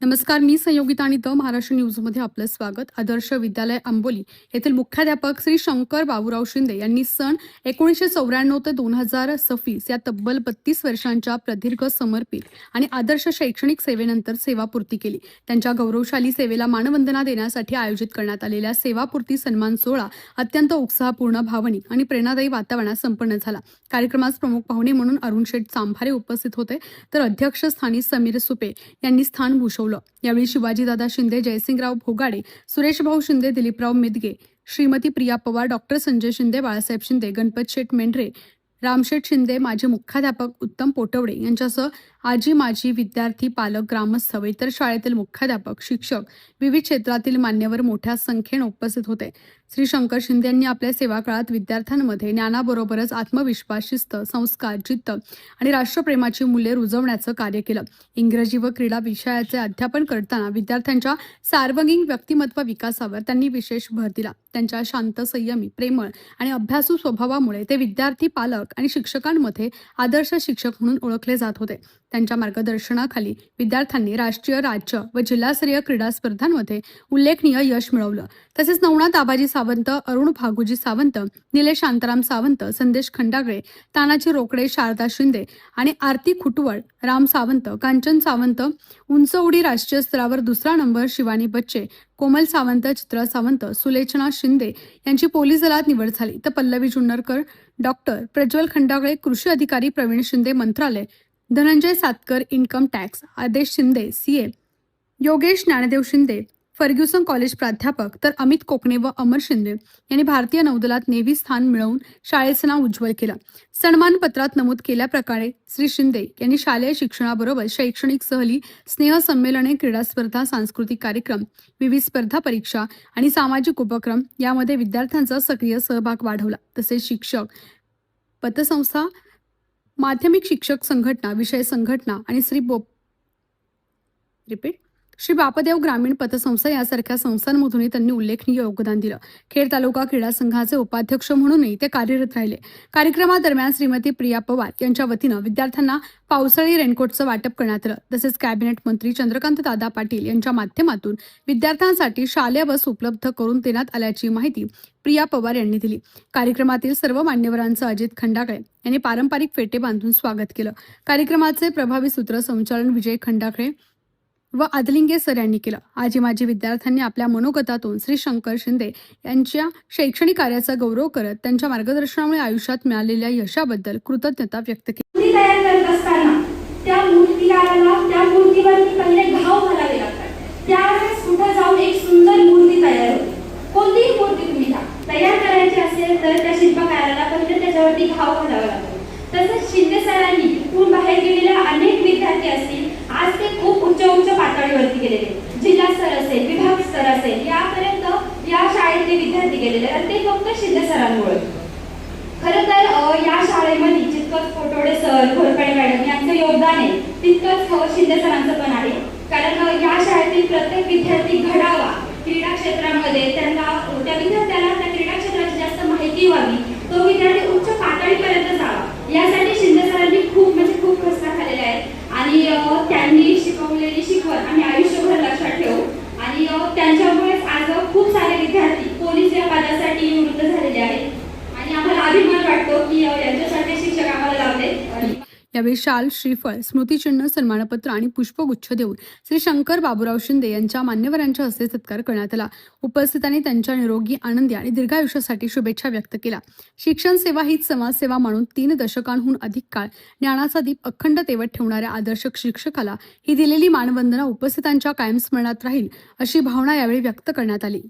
नमस्कार, मी संयोगिता आणि द महाराष्ट्र न्यूजमध्ये आपलं स्वागत. आदर्श विद्यालय आंबोली येथील मुख्याध्यापक श्री शंकर बाबूराव शिंदे यांनी सन 1994 ते 2026 या तब्बल 32 वर्षांच्या प्रदीर्घ समर्पित आणि आदर्श शैक्षणिक सेवेनंतर सेवापूर्ती केली. त्यांच्या गौरवशाली सेवेला मानवंदना देण्यासाठी आयोजित करण्यात आलेल्या सेवापूर्ती सन्मान सोहळा अत्यंत उत्साहपूर्ण, भावनिक आणि प्रेरणादायी वातावरणात संपन्न झाला. कार्यक्रमास प्रमुख पाहुणे म्हणून अरुण शेठ चांभारे उपस्थित होते, तर अध्यक्षस्थानी समीर सुपे यांनी स्थान भूषवलं. यावेळी शिवाजीदादा शिंदे, जयसिंगराव भोगाडे, सुरेशभाऊ शिंदे, दिलीपराव मिदगे, श्रीमती प्रिया पवार, डॉक्टर संजय शिंदे, बाळासाहेब शिंदे, गणपत शेठ मेंढरे, रामशेठ शिंदे, माजी मुख्याध्यापक उत्तम पोटवडे यांच्यासह आजी माजी विद्यार्थी, पालक, ग्रामस्थ व इतर शाळेतील मुख्याध्यापक, शिक्षक, विविध क्षेत्रातील मान्यवर मोठ्या संख्येने उपस्थित होते. श्री शंकर शिंदे यांनी आपल्या सेवा काळात विद्यार्थ्यांमध्ये ज्ञानाबरोबरच आत्मविश्वास, शिस्त, संस्कार, जिद्द आणि राष्ट्रप्रेमाची मूल्ये रुजवण्याचं कार्य केलं. इंग्रजी व क्रीडा विषयाचे अध्यापन करताना विद्यार्थ्यांच्या सार्वजनिक व्यक्तिमत्व विकासावर त्यांनी विशेष भर दिला. त्यांच्या शांत, संयमी, प्रेमळ आणि अभ्यासू स्वभावामुळे ते विद्यार्थी, पालक आणि शिक्षकांमध्ये आदर्श शिक्षक म्हणून ओळखले जात होते. त्यांच्या मार्गदर्शनाखाली विद्यार्थ्यांनी राष्ट्रीय, राज्य व जिल्हास्तरीय क्रीडा स्पर्धांमध्ये उल्लेखनीय यश मिळवलं. तसेच नवनाथ आबाजी सावंत, अरुण भागुजी सावंत, निलेश शांताराम सावंत, संदेश खंडागळे, तानाजी रोकडे, शारदा शिंदे आणि आरती खुटवळ, राम सावंत, कांचन सावंत, उंच उडी राष्ट्रीय स्तरावर दुसरा नंबर शिवानी बच्चे, कोमल सावंत, चित्रा सावंत, सुलेचना शिंदे यांची पोलीस दलात निवड झाली. तर पल्लवी जुन्नरकर, डॉक्टर प्रज्वल खंडागळे, कृषी अधिकारी प्रवीण शिंदे, मंत्रालय, Dhananjay Satkar, income tax, Adesh Shinde, CA, Yogesh Dnyandev Shinde, Fergusson college प्राध्यापक, तर अमित कोकणे व अमर शिंदे यांनी भारतीय नौदलात नेव्ही स्थान मिळवून शाळेचं नाव उज्ज्वल केलं. सन्मानपत्रात नमूद केल्याप्रकारे श्री शिंदे यांनी शालेय शिक्षणाबरोबर शैक्षणिक सहली, स्नेहसंमेलने, क्रीडा स्पर्धा, सांस्कृतिक कार्यक्रम, विविध स्पर्धा परीक्षा आणि सामाजिक उपक्रम यामध्ये विद्यार्थ्यांचा सक्रिय सहभाग वाढवला. तसेच शिक्षक, पतसंस्था, माध्यमिक शिक्षक संघटना, विषय संघटना आणि श्री बापदेव ग्रामीण पतसंस्था यासारख्या संस्थांमधूनही त्यांनी उल्लेखनीय योगदान दिलं. खेड तालुका क्रीडा संघाचे उपाध्यक्ष म्हणूनही ते कार्यरत राहिले. कार्यक्रमादरम्यान श्रीमती प्रिया पवार यांच्या वतीनं विद्यार्थ्यांना पावसाळी रेनकोटचं वाटप करण्यात आलं. तसेच कॅबिनेट मंत्री चंद्रकांत दादा पाटील यांच्या माध्यमातून विद्यार्थ्यांसाठी शालेय बस उपलब्ध करून देण्यात आल्याची माहिती प्रिया पवार यांनी दिली. कार्यक्रमातील सर्व मान्यवरांचं अजित खंडागळे यांनी पारंपरिक फेटे बांधून स्वागत केलं. कार्यक्रमाचे प्रभावी सूत्रसंचालन विजय खंडागळे व आदलिंगे सर यांनी केलं. आजी माजी विद्यार्थ्यांनी आपल्या मनोगतातून श्री शंकर शिंदे यांच्या शैक्षणिक कार्याचा गौरव करत त्यांच्या मार्गदर्शनामुळे आयुष्यात मिळालेल्या यशाबद्दल कृतज्ञता व्यक्त केली. तयार करत असताना त्या मूर्तिकाराला त्या मूर्तीवरती पहिले घाव घालावे लागतात. त्यावेळेस कुठे जाऊन एक सुंदर मूर्ती तयार होते. कोणतीही मूर्ती तुम्ही तयार करायची असेल तर त्या शिल्पकाराला पहिले त्याच्यावरती घाव घालावा लागतो. तसंच शिंदे सरांनी इथून बाहेर गेलेल्या अनेक विद्यार्थी असतील, आज ते खूप उच्च पातळीवरती गेलेले, जिल्हा स्तर असेल, विभाग स्तर असेल, यापर्यंत या शाळेतले विद्यार्थी गेलेले आणि ते फक्त शिंदे सरांमुळे. खरं तर या शाळेमध्ये जितकंच पोटवडे सर, घोरपडे मॅडम यांचं योगदान आहे, तितकंच शिंदे सरांचं पण आहे. कारण या शाळेतील प्रत्येक विद्यार्थी घडावा, क्रीडा क्षेत्रामध्ये त्या विद्यार्थ्याला त्या क्रीडा क्षेत्राची जास्त माहिती व्हावी, तो विद्यार्थी उच्च पातळीपर्यंत जावा, यासाठी शिंदे सरांनी खूप कष्ट खाल्लेले आहेत. आणि त्यांनी शिकवलेली शिकवण आम्ही आयुष्यभर लक्षात ठेवू. आणि त्यांच्यामुळेच आज खूप सारे विद्यार्थी पोलीस या पदासाठी निवृत्त झालेले आहेत आणि आम्हाला अभिमान वाटतो की यांच्यासाठी शिक्षक आम्हाला लावले. यावेळी शाल, श्रीफळ, स्मृतिचिन्ह, सन्मानपत्र आणि पुष्पगुच्छ देऊन श्री शंकर बाबूराव शिंदे यांच्या मान्यवरांच्या हस्ते सत्कार करण्यात आला. उपस्थितांनी त्यांच्या निरोगी, आनंदी आणि दीर्घायुष्यासाठी शुभेच्छा व्यक्त केल्या. शिक्षण सेवा हीच समाजसेवा म्हणून 3 दशकांहून अधिक काळ ज्ञानाचा दीप अखंड तेवत ठेवणाऱ्या आदर्श शिक्षकाला ही दिलेली मानवंदना उपस्थितांच्या कायम स्मरणात राहील, अशी भावना यावेळी व्यक्त करण्यात आली.